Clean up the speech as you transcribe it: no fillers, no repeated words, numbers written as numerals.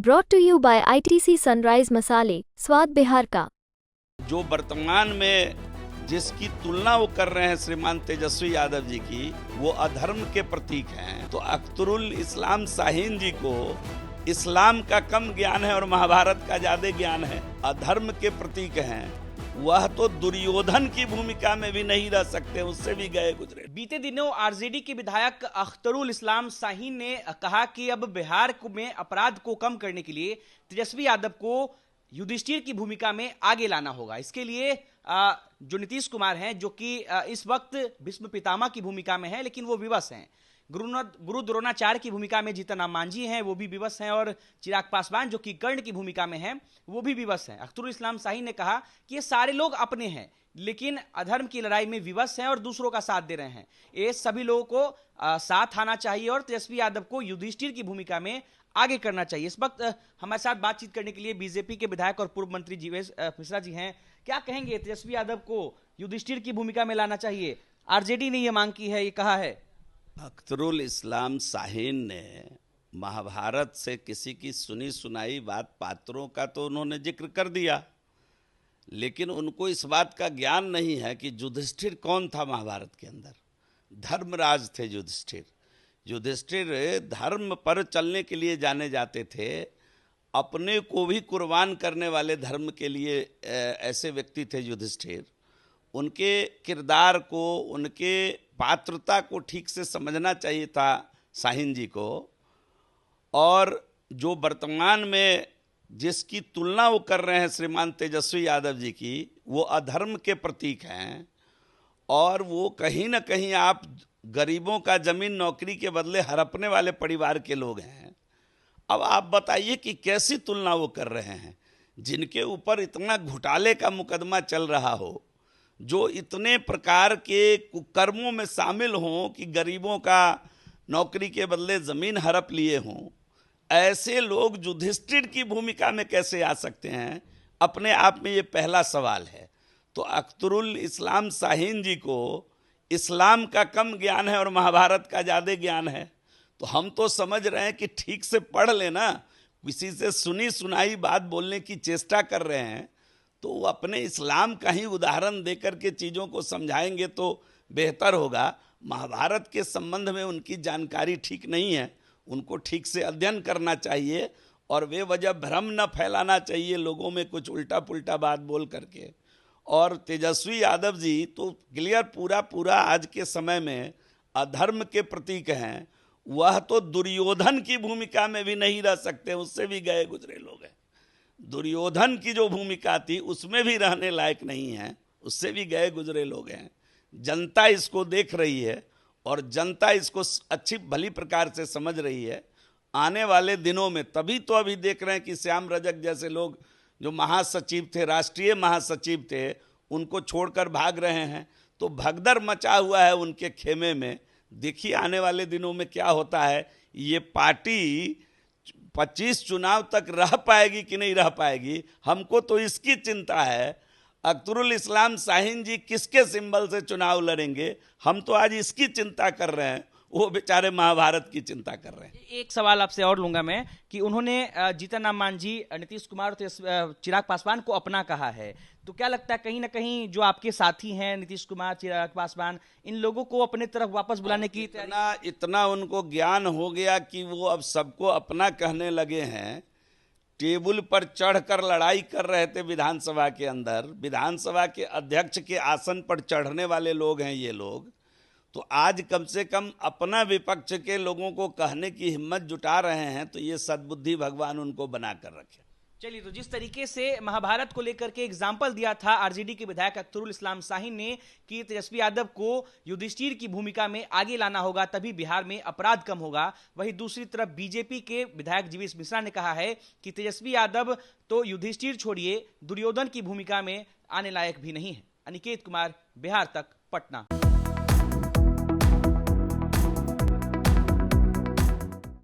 Brought to you by ITC Sunrise मसाले, स्वाद बिहार का। जो वर्तमान में जिसकी तुलना वो कर रहे हैं श्रीमान तेजस्वी यादव जी की, वो अधर्म के प्रतीक हैं। तो अख्तरुल इस्लाम शाहीन जी को इस्लाम का कम ज्ञान है और महाभारत का ज्यादा ज्ञान है। अधर्म के प्रतीक हैं, वह तो दुर्योधन की भूमिका में भी नहीं रह सकते, उससे भी गए गुजरे। बीते दिनों आरजेडी के विधायक अख्तरुल इस्लाम शाहीन ने कहा कि अब बिहार में अपराध को कम करने के लिए तेजस्वी यादव को युधिष्ठिर की भूमिका में आगे लाना होगा। इसके लिए जो नीतीश कुमार हैं, जो कि इस वक्त भीष्म पितामह की भूमिका में हैं, लेकिन वो विवश हैं। गुरु द्रोणाचार्य की भूमिका में जीतन राम मांझी हैं, वो भी विवश हैं, और चिराग पासवान जो कि कर्ण की भूमिका में हैं, वो भी विवश हैं। अख्तरुल इस्लाम शाहीन ने कहा कि ये सारे लोग अपने हैं, लेकिन अधर्म की लड़ाई में विवश हैं और दूसरों का साथ दे रहे हैं। ये सभी लोगों को साथ आना चाहिए और तेजस्वी यादव को युधिष्ठिर की भूमिका में आगे करना चाहिए। इस वक्त हमारे साथ बातचीत करने के लिए बीजेपी के विधायक और पूर्व मंत्री जीवेश मिश्रा जी हैं। क्या कहेंगे, तेजस्वी यादव को युधिष्ठिर की भूमिका में लाना चाहिए? आरजेडी ने ये मांग की है, ये कहा है। अख्तरुल इस्लाम शाहीन ने महाभारत से किसी की सुनी सुनाई बात, पात्रों का तो उन्होंने जिक्र कर दिया, लेकिन उनको इस बात का ज्ञान नहीं है कि युधिष्ठिर कौन था। महाभारत के अंदर धर्मराज थे युधिष्ठिर। युधिष्ठिर धर्म पर चलने के लिए जाने जाते थे, अपने को भी कुर्बान करने वाले धर्म के लिए ऐसे व्यक्ति थे युधिष्ठिर। उनके किरदार को, उनके पात्रता को ठीक से समझना चाहिए था शाहीन जी को। और जो वर्तमान में जिसकी तुलना वो कर रहे हैं श्रीमान तेजस्वी यादव जी की, वो अधर्म के प्रतीक हैं। और वो कहीं ना कहीं आप गरीबों का जमीन नौकरी के बदले हड़पने वाले परिवार के लोग हैं। अब आप बताइए कि कैसी तुलना वो कर रहे हैं, जिनके ऊपर इतना घोटाले का मुकदमा चल रहा हो, जो इतने प्रकार के कुकर्मों में शामिल हों कि गरीबों का नौकरी के बदले ज़मीन हड़प लिए हों। ऐसे लोग युधिष्ठिर की भूमिका में कैसे आ सकते हैं? अपने आप में ये पहला सवाल है। तो अख्तरुल इस्लाम शाहीन जी को इस्लाम का कम ज्ञान है और महाभारत का ज़्यादा ज्ञान है। तो हम तो समझ रहे हैं कि ठीक से पढ़ लेना, किसी से सुनी सुनाई बात बोलने की चेष्टा कर रहे हैं, तो वो अपने इस्लाम का ही उदाहरण देकर के चीज़ों को समझाएंगे तो बेहतर होगा। महाभारत के संबंध में उनकी जानकारी ठीक नहीं है, उनको ठीक से अध्ययन करना चाहिए और बेवजह भ्रम न फैलाना चाहिए लोगों में कुछ उल्टा पुल्टा बात बोल करके। और तेजस्वी यादव जी तो क्लियर पूरा आज के समय में अधर्म के प्रतीक हैं। वह तो दुर्योधन की भूमिका में भी नहीं रह सकते, उससे भी गए गुजरे लोग हैं। दुर्योधन की जो भूमिका थी उसमें भी रहने लायक नहीं है, उससे भी गए गुजरे लोग हैं। जनता इसको देख रही है और जनता इसको अच्छी भली प्रकार से समझ रही है। आने वाले दिनों में तभी तो अभी देख रहे हैं कि श्याम रजक जैसे लोग जो महासचिव थे, राष्ट्रीय महासचिव थे, उनको छोड़कर भाग रहे हैं। तो भगदड़ मचा हुआ है उनके खेमे में। देखिए आने वाले दिनों में क्या होता है। ये पार्टी 25 चुनाव तक रह पाएगी कि नहीं रह पाएगी, हमको तो इसकी चिंता है। अख्तरुल इस्लाम शाहीन जी किसके सिंबल से चुनाव लड़ेंगे, हम तो आज इसकी चिंता कर रहे हैं, वो बेचारे महाभारत की चिंता कर रहे हैं। एक सवाल आपसे और लूंगा मैं कि उन्होंने जीतन राम मांझी, नीतीश कुमार और चिराग पासवान को अपना कहा है। तो क्या लगता है कहीं ना कहीं जो आपके साथी हैं नीतीश कुमार, चिराग पासवान, इन लोगों को अपने तरफ वापस बुलाने की इतना उनको ज्ञान हो गया कि वो अब सबको अपना कहने लगे हैं। टेबल पर चढ़कर लड़ाई कर रहे थे विधानसभा के अंदर, विधानसभा के अध्यक्ष के आसन पर चढ़ने वाले लोग हैं ये लोग। तो आज कम से कम अपना विपक्ष के लोगों को कहने की हिम्मत जुटा रहे हैं, तो ये सद्बुद्धि भगवान उनको बना कर रखे। चलिए, तो जिस तरीके से महाभारत को लेकर के एग्जाम्पल दिया था आरजेडी के विधायक अख्तरुल इस्लाम शाहीन ने कि तेजस्वी यादव को युधिष्ठिर की भूमिका में आगे लाना होगा, तभी बिहार में अपराध कम होगा। वहीं दूसरी तरफ बीजेपी के विधायक जीवेश मिश्रा ने कहा है कि तेजस्वी यादव तो युधिष्ठिर छोड़िए, दुर्योधन की भूमिका में आने लायक भी नहीं है। अनिकेत कुमार, बिहार तक, पटना।